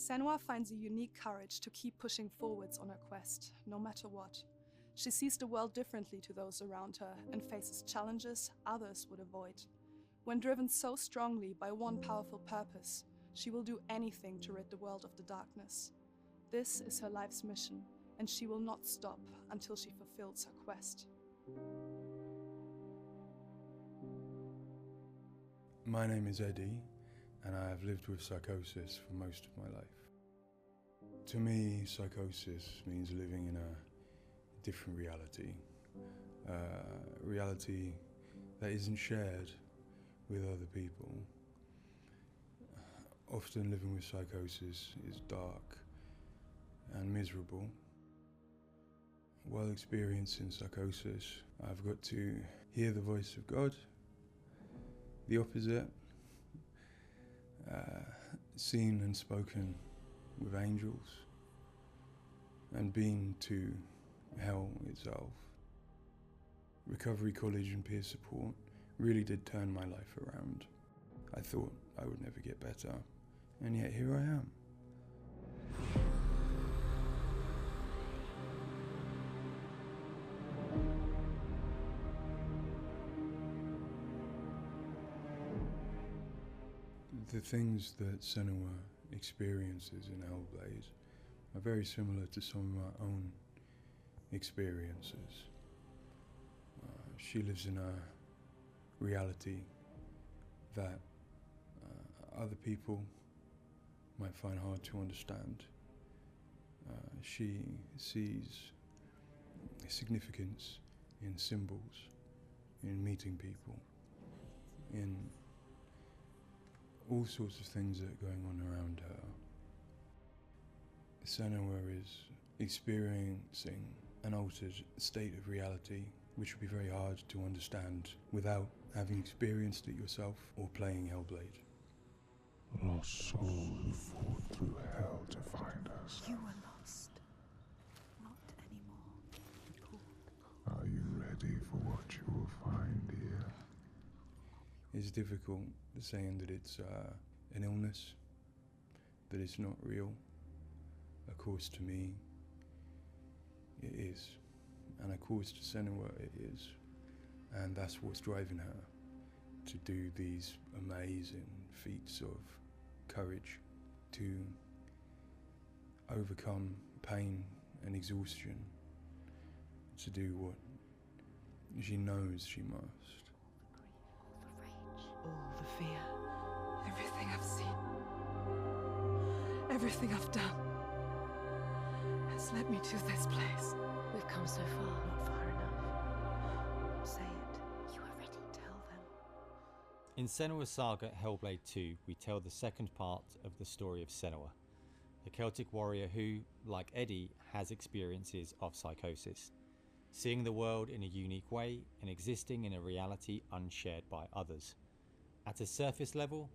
Senua finds a unique courage to keep pushing forwards on her quest, no matter what. She sees the world differently to those around her and faces challenges others would avoid. When driven so strongly by one powerful purpose, she will do anything to rid the world of the darkness. This is her life's mission, and she will not stop until she fulfills her quest. My name is Eddie, and I have lived with psychosis for most of my life. To me, psychosis means living in a different reality, a reality that isn't shared with other people. Often living with psychosis is dark and miserable. While experiencing psychosis, I've got to hear the voice of God, the opposite, seen and spoken with angels, and been to hell itself. Recovery college and peer support really did turn my life around. I thought I would never get better, and yet here I am. The things that Senua experiences in Hellblade are very similar to some of my own experiences. She lives in a reality that other people might find hard to understand. She sees significance in symbols, in meeting people, in all sorts of things that are going on around her. Senua is experiencing an altered state of reality which would be very hard to understand without having experienced it yourself or playing Hellblade. Lost soul who fought through hell to find us. You were lost. Not anymore. Are you ready for what you will find here? It's difficult saying that it's an illness, that it's not real. Of course, to me, it is. And of course, to Senua, it is. And that's what's driving her to do these amazing feats of courage, to overcome pain and exhaustion, to do what she knows she must. All the fear. Everything I've seen, everything I've done, has led me to this place. We've come so far, not far enough. Say it. You are ready. Tell them. In Senua's Saga Hellblade 2, we tell the second part of the story of Senua, a Celtic warrior who, like Eddie, has experiences of psychosis, seeing the world in a unique way and existing in a reality unshared by others. At a surface level,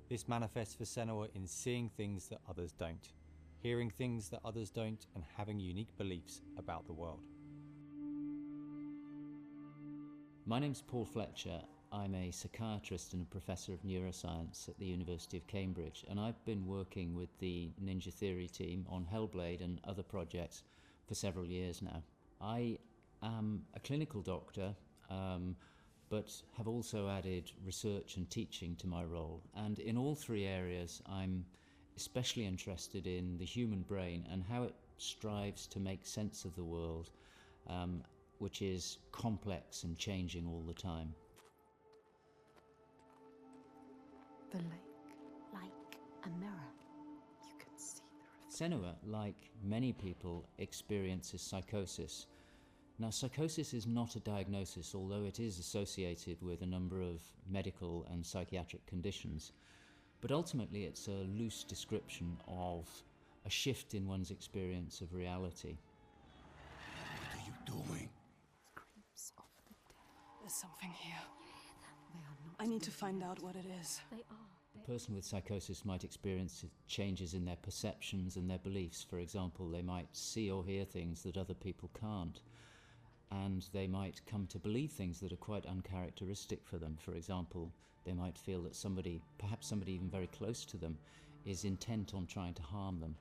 this manifests for Senua in seeing things that others don't, hearing things that others don't, and having unique beliefs about the world. My name's Paul Fletcher. I'm a psychiatrist and a professor of neuroscience at the University of Cambridge, and I've been working with the Ninja Theory team on Hellblade and other projects for several years now. I am a clinical doctor, but have also added research and teaching to my role. And in all three areas, I'm especially interested in the human brain and how it strives to make sense of the world, which is complex and changing all the time. The lake, like a mirror. You can see the reflection. Senua, like many people, experiences psychosis. Now, psychosis is not a diagnosis, although it is associated with a number of medical and psychiatric conditions. But ultimately, it's a loose description of a shift in one's experience of reality. What are you doing? Screams of the dead. There's something here. They are not. I need to find out what it is. They are. A person with psychosis might experience changes in their perceptions and their beliefs. For example, they might see or hear things that other people can't. And they might come to believe things that are quite uncharacteristic for them. For example, they might feel that somebody, perhaps somebody even very close to them, is intent on trying to harm them.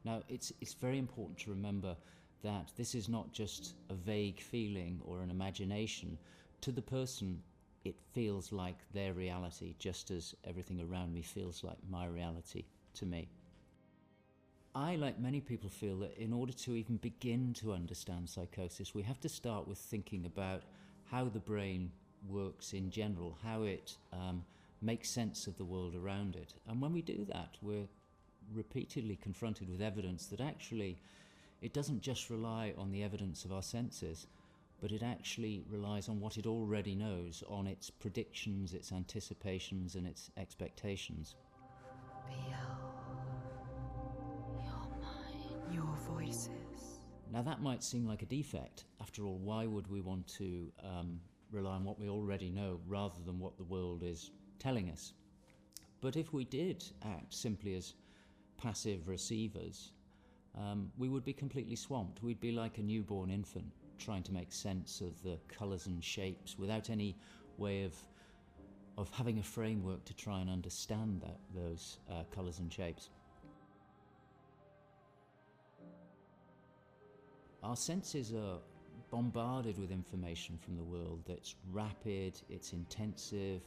Now, it's very important to remember that this is not just a vague feeling or an imagination. To the person, it feels like their reality, just as everything around me feels like my reality to me. I, like many people, feel that in order to even begin to understand psychosis, we have to start with thinking about how the brain works in general, how it makes sense of the world around it. And when we do that, we're repeatedly confronted with evidence that actually it doesn't just rely on the evidence of our senses, but it actually relies on what it already knows, on its predictions, its anticipations, and its expectations. Your voices. Now that might seem like a defect. After all, why would we want to rely on what we already know rather than what the world is telling us? But if we did act simply as passive receivers, we would be completely swamped. We'd be like a newborn infant trying to make sense of the colours and shapes without any way of having a framework to try and understand those colours and shapes. Our senses are bombarded with information from the world that's rapid, it's intensive,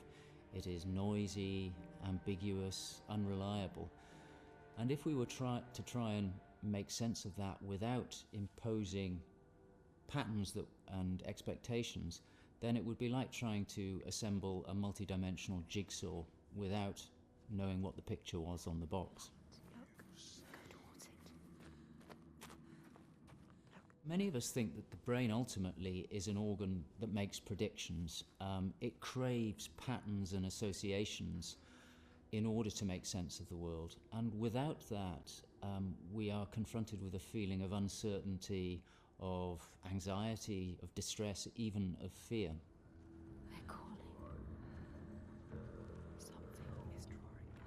it is noisy, ambiguous, unreliable. And if we were to try and make sense of that without imposing patterns and expectations, then it would be like trying to assemble a multi-dimensional jigsaw without knowing what the picture was on the box. Many of us think that the brain ultimately is an organ that makes predictions. It craves patterns and associations in order to make sense of the world. And without that, we are confronted with a feeling of uncertainty, of anxiety, of distress, even of fear. They're calling. Something is drawing near.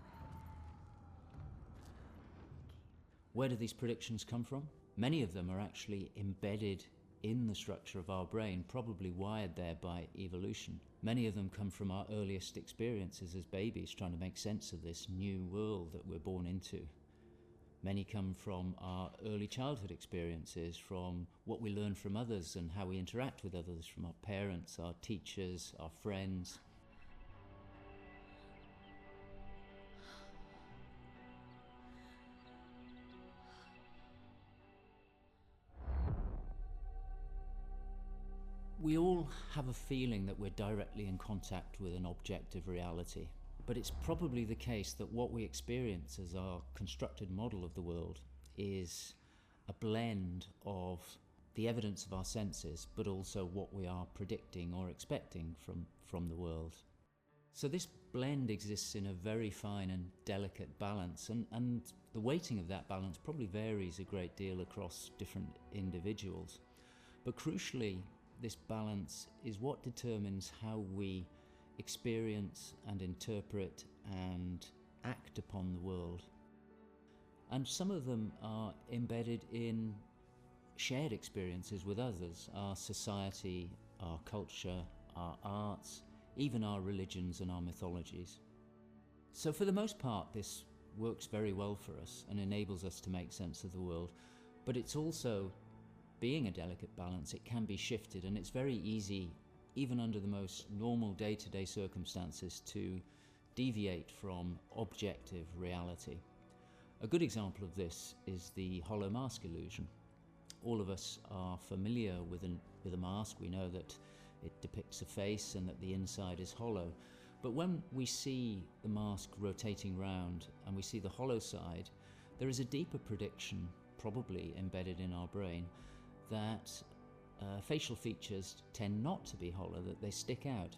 Where do these predictions come from? Many of them are actually embedded in the structure of our brain, probably wired there by evolution. Many of them come from our earliest experiences as babies, trying to make sense of this new world that we're born into. Many come from our early childhood experiences, from what we learn from others and how we interact with others, from our parents, our teachers, our friends. We all have a feeling that we're directly in contact with an objective reality, but it's probably the case that what we experience as our constructed model of the world is a blend of the evidence of our senses, but also what we are predicting or expecting from the world. So this blend exists in a very fine and delicate balance, and the weighting of that balance probably varies a great deal across different individuals. But crucially, this balance is what determines how we experience and interpret and act upon the world. And some of them are embedded in shared experiences with others, our society, our culture, our arts, even our religions and our mythologies. So for the most part, this works very well for us and enables us to make sense of the world, but it's also, being a delicate balance, it can be shifted, and it's very easy, even under the most normal day-to-day circumstances, to deviate from objective reality. A good example of this is the hollow mask illusion. All of us are familiar with a mask. We know that it depicts a face and that the inside is hollow. But when we see the mask rotating round and we see the hollow side, there is a deeper prediction, probably embedded in our brain, that facial features tend not to be hollow, that they stick out.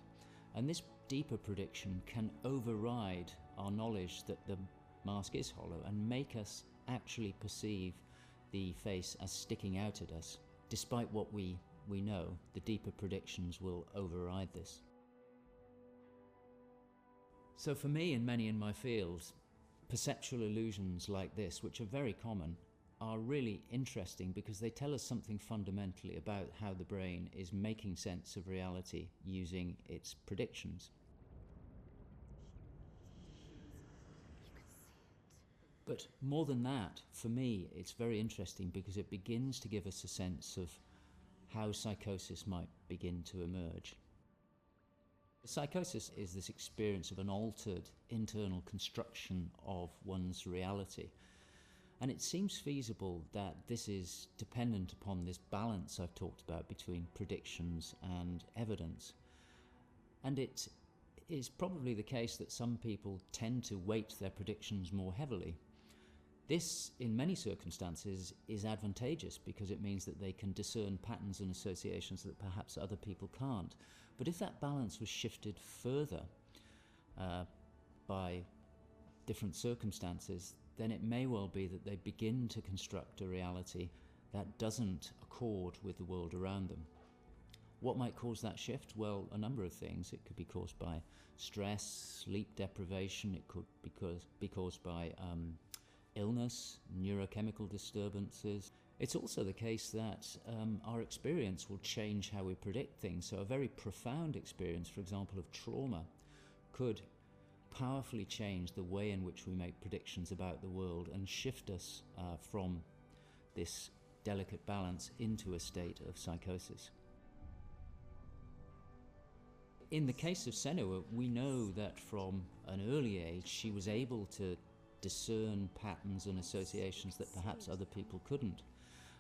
And this deeper prediction can override our knowledge that the mask is hollow and make us actually perceive the face as sticking out at us. Despite what we know, the deeper predictions will override this. So for me and many in my field, perceptual illusions like this, which are very common, are really interesting because they tell us something fundamentally about how the brain is making sense of reality using its predictions. But more than that, for me, it's very interesting because it begins to give us a sense of how psychosis might begin to emerge. Psychosis is this experience of an altered internal construction of one's reality. And it seems feasible that this is dependent upon this balance I've talked about between predictions and evidence. And it is probably the case that some people tend to weight their predictions more heavily. This, in many circumstances, is advantageous because it means that they can discern patterns and associations that perhaps other people can't. But if that balance was shifted further by different circumstances, then it may well be that they begin to construct a reality that doesn't accord with the world around them. What might cause that shift? Well, a number of things. It could be caused by stress, sleep deprivation. It could be caused by illness, neurochemical disturbances. It's also the case that our experience will change how we predict things. So a very profound experience, for example, of trauma, could powerfully change the way in which we make predictions about the world and shift us from this delicate balance into a state of psychosis. In the case of Senua, we know that from an early age she was able to discern patterns and associations that perhaps other people couldn't.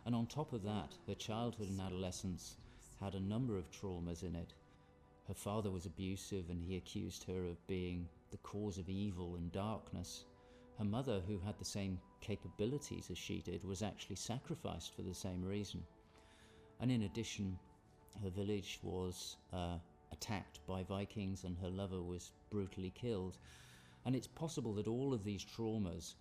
And on top of that, her childhood and adolescence had a number of traumas in it. Her father was abusive and he accused her of being the cause of evil and darkness. Her mother, who had the same capabilities as she did, was actually sacrificed for the same reason. And in addition, her village was attacked by Vikings and her lover was brutally killed. And it's possible that all of these traumas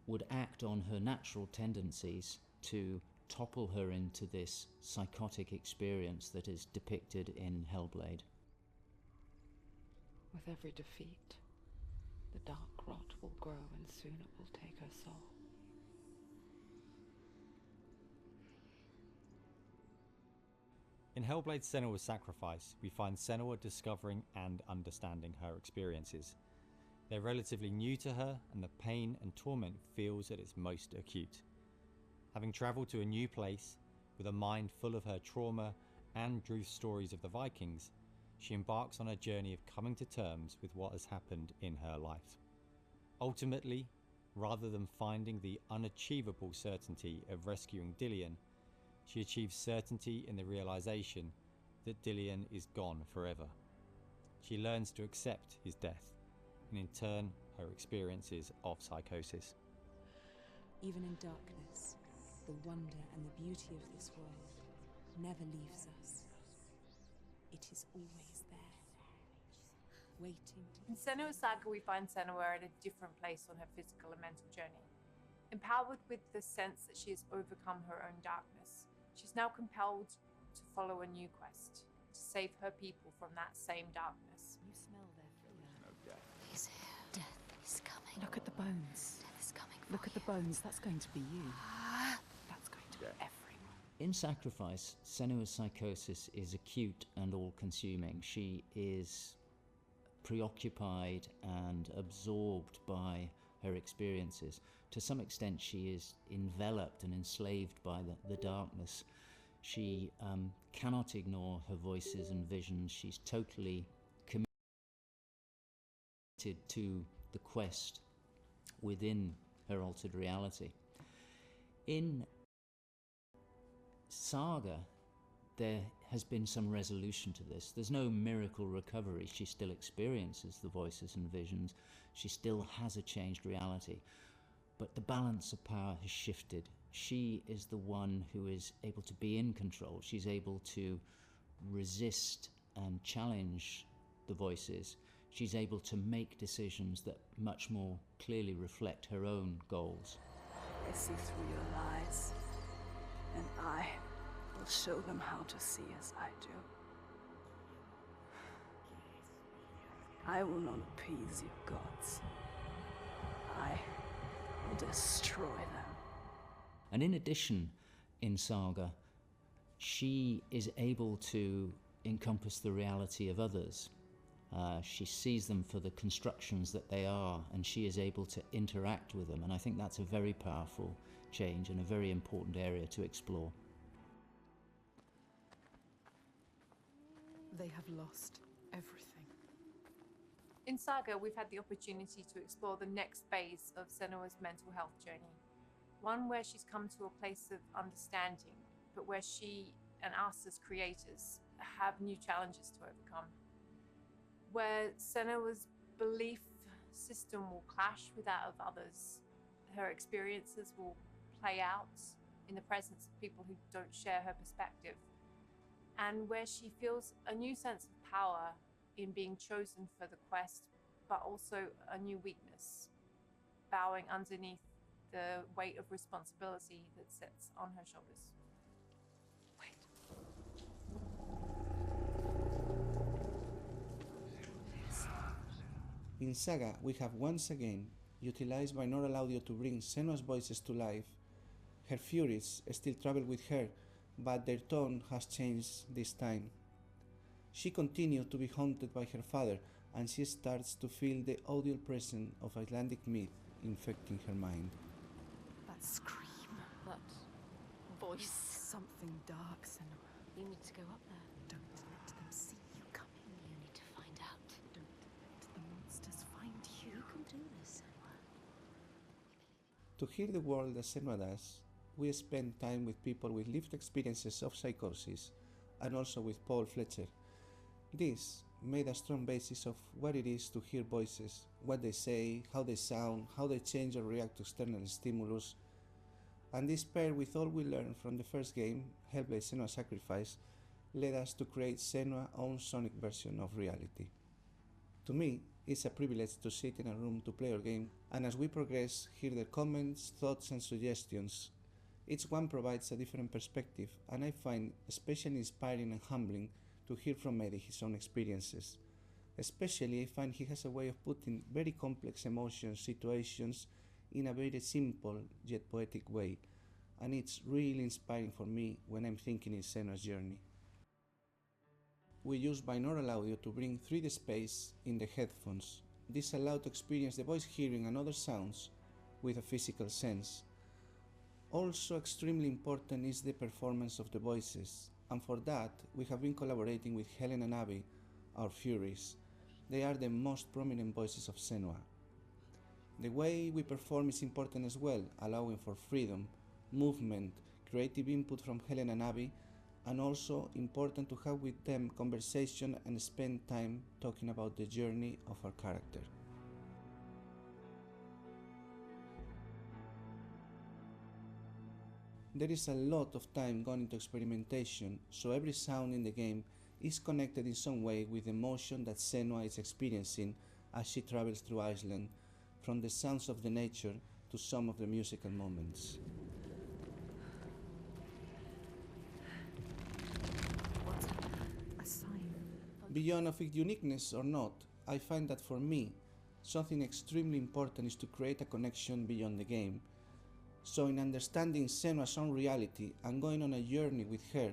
would act on her natural tendencies to topple her into this psychotic experience that is depicted in Hellblade. With every defeat, the dark rot will grow and soon it will take her soul. In Hellblade's Senua's Sacrifice, we find Senua discovering and understanding her experiences. They're relatively new to her, and the pain and torment feels at its most acute. Having travelled to a new place, with a mind full of her trauma and truth stories of the Vikings, she embarks on a journey of coming to terms with what has happened in her life. Ultimately, rather than finding the unachievable certainty of rescuing Dillion, she achieves certainty in the realization that Dillion is gone forever. She learns to accept his death, and in turn, her experiences of psychosis. Even in darkness, the wonder and the beauty of this world never leaves us. It is always there, waiting to... In Senua's Saga, we find Senua at a different place on her physical and mental journey. Empowered with the sense that she has overcome her own darkness, she's now compelled to follow a new quest, to save her people from that same darkness. You smell their fear. He's here. Death is coming. Look at the bones. Death is coming. Look at the bones. That's going to be you. That's going to be everyone. In Sacrifice, Senua's psychosis is acute and all-consuming. She is preoccupied and absorbed by her experiences. To some extent, she is enveloped and enslaved by the darkness. She cannot ignore her voices and visions. She's totally committed to the quest within her altered reality. In Saga, there has been some resolution to this. There's no miracle recovery. She still experiences the voices and visions. She still has a changed reality. But the balance of power has shifted. She is the one who is able to be in control. She's able to resist and challenge the voices. She's able to make decisions that much more clearly reflect her own goals. They see through your lies, and I will show them how to see as I do. I will not appease your gods. I will destroy them. And in addition, in Saga, she is able to encompass the reality of others. She sees them for the constructions that they are, and she is able to interact with them. And I think that's a very powerful change and a very important area to explore. They have lost everything. In Saga, we've had the opportunity to explore the next phase of Senua's mental health journey. One where she's come to a place of understanding, but where she and us as creators have new challenges to overcome. Where Senua's belief system will clash with that of others. Her experiences will play out in the presence of people who don't share her perspective. And where she feels a new sense of power in being chosen for the quest, but also a new weakness, bowing underneath the weight of responsibility that sits on her shoulders. In Saga, we have once again utilized binaural audio to bring Senua's voices to life. Her furies still travel with her, but their tone has changed this time. She continues to be haunted by her father, and she starts to feel the audio presence of Icelandic myth infecting her mind. That scream, that voice. Something dark, Senua. You need to go up there. Don't let them see you coming. You need to find out. Don't let the monsters find you. You can do this, Senua. To hear the world as Senua does, we spend time with people with lived experiences of psychosis, and also with Paul Fletcher. This made a strong basis of what it is to hear voices, what they say, how they sound, how they change or react to external stimulus. And this paired with all we learned from the first game, Hellblade: Senua's Sacrifice, led us to create Senua's own sonic version of reality. To me, it's a privilege to sit in a room to play our game, and as we progress, hear their comments, thoughts and suggestions. Each one provides a different perspective, and I find especially inspiring and humbling to hear from Eddie his own experiences. Especially, I find he has a way of putting very complex emotions, situations, in a very simple yet poetic way, and it's really inspiring for me when I'm thinking in Senua's journey. We use binaural audio to bring 3D space in the headphones. This allows to experience the voice hearing and other sounds with a physical sense. Also extremely important is the performance of the voices, and for that we have been collaborating with Helen and Abby, our Furies. They are the most prominent voices of Senua. The way we perform is important as well, allowing for freedom, movement, creative input from Helen and Abby, and also important to have with them conversation and spend time talking about the journey of our character. There is a lot of time gone into experimentation, so every sound in the game is connected in some way with the emotion that Senua is experiencing as she travels through Iceland, from the sounds of the nature to some of the musical moments. What's a sign? Beyond of its uniqueness or not, I find that for me, something extremely important is to create a connection beyond the game. So in understanding Senua's own reality and going on a journey with her,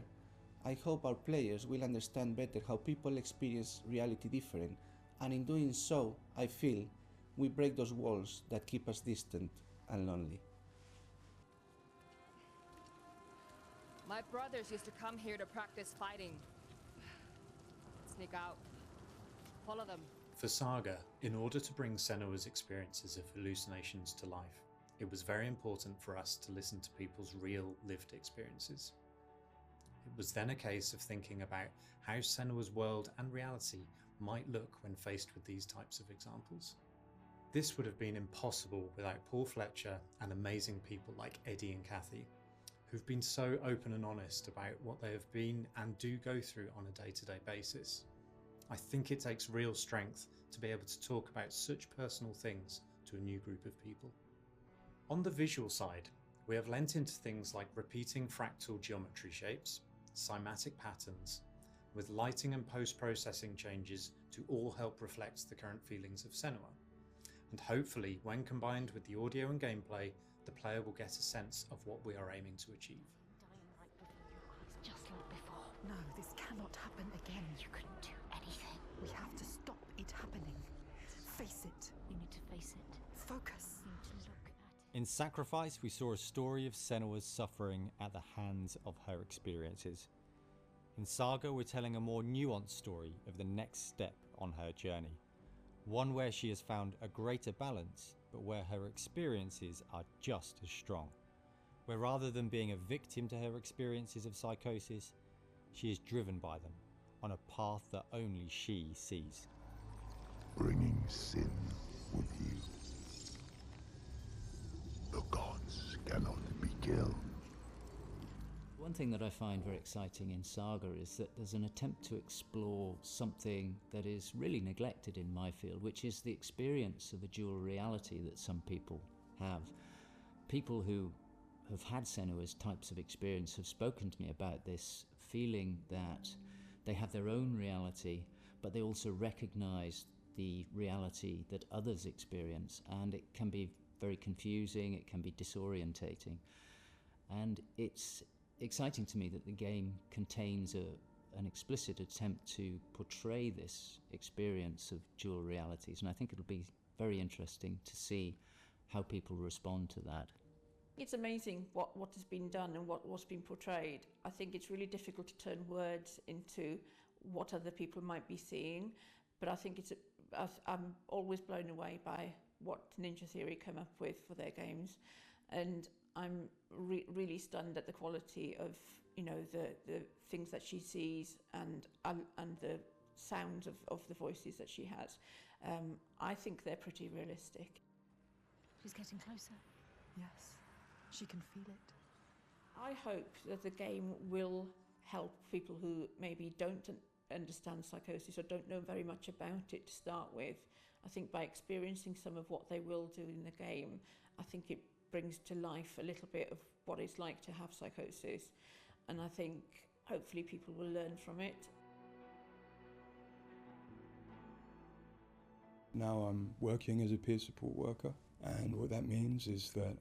I hope our players will understand better how people experience reality different, and in doing so, I feel, we break those walls that keep us distant and lonely. My brothers used to come here to practice fighting. Sneak out. Follow them. For Saga, in order to bring Senua's experiences of hallucinations to life, it was very important for us to listen to people's real lived experiences. It was then a case of thinking about how Senua's world and reality might look when faced with these types of examples. This would have been impossible without Paul Fletcher and amazing people like Eddie and Kathy, who've been so open and honest about what they have been and do go through on a day-to-day basis. I think it takes real strength to be able to talk about such personal things to a new group of people. On the visual side, we have lent into things like repeating fractal geometry shapes, cymatic patterns, with lighting and post-processing changes to all help reflect the current feelings of Senua. And hopefully, when combined with the audio and gameplay, the player will get a sense of what we are aiming to achieve. Dying right before your eyes, just like before. No, this cannot happen again. You couldn't do anything. We have to stop it happening. Face it. You need to face it. Focus. You need to look at it. In Sacrifice, we saw a story of Senua's suffering at the hands of her experiences. In Saga, we're telling a more nuanced story of the next step on her journey. One where she has found a greater balance, but where her experiences are just as strong. Where rather than being a victim to her experiences of psychosis, she is driven by them on a path that only she sees. Bringing sin with you. The gods cannot be killed. One thing that I find very exciting in Saga is that there's an attempt to explore something that is really neglected in my field, which is the experience of a dual reality that some people have. People who have had Senua's types of experience have spoken to me about this feeling that they have their own reality, but they also recognize the reality that others experience, and it can be very confusing, it can be disorientating. And it's exciting to me that the game contains an explicit attempt to portray this experience of dual realities, and I think it'll be very interesting to see how people respond to that. It's amazing what has been done and what's been portrayed. I think it's really difficult to turn words into what other people might be seeing, but I think I'm always blown away by what Ninja Theory come up with for their games, and I'm really stunned at the quality of the things that she sees and the sounds of the voices that she has. I think they're pretty realistic. She's getting closer. Yes, she can feel it. I hope that the game will help people who maybe don't understand psychosis or don't know very much about it to start with. I think by experiencing some of what they will do in the game, I think it brings to life a little bit of what it's like to have psychosis, and I think hopefully people will learn from it. Now I'm working as a peer support worker, and what that means is that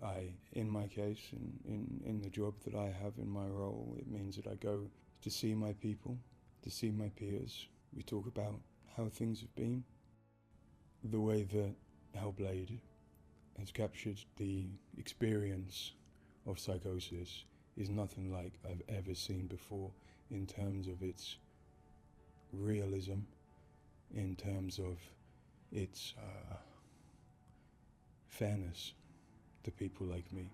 in my case, in the job that I have in my role, it means that I go to see my people, to see my peers. We talk about how things have been. The way that Hellblade has captured the experience of psychosis is nothing like I've ever seen before in terms of its realism, in terms of its fairness to people like me.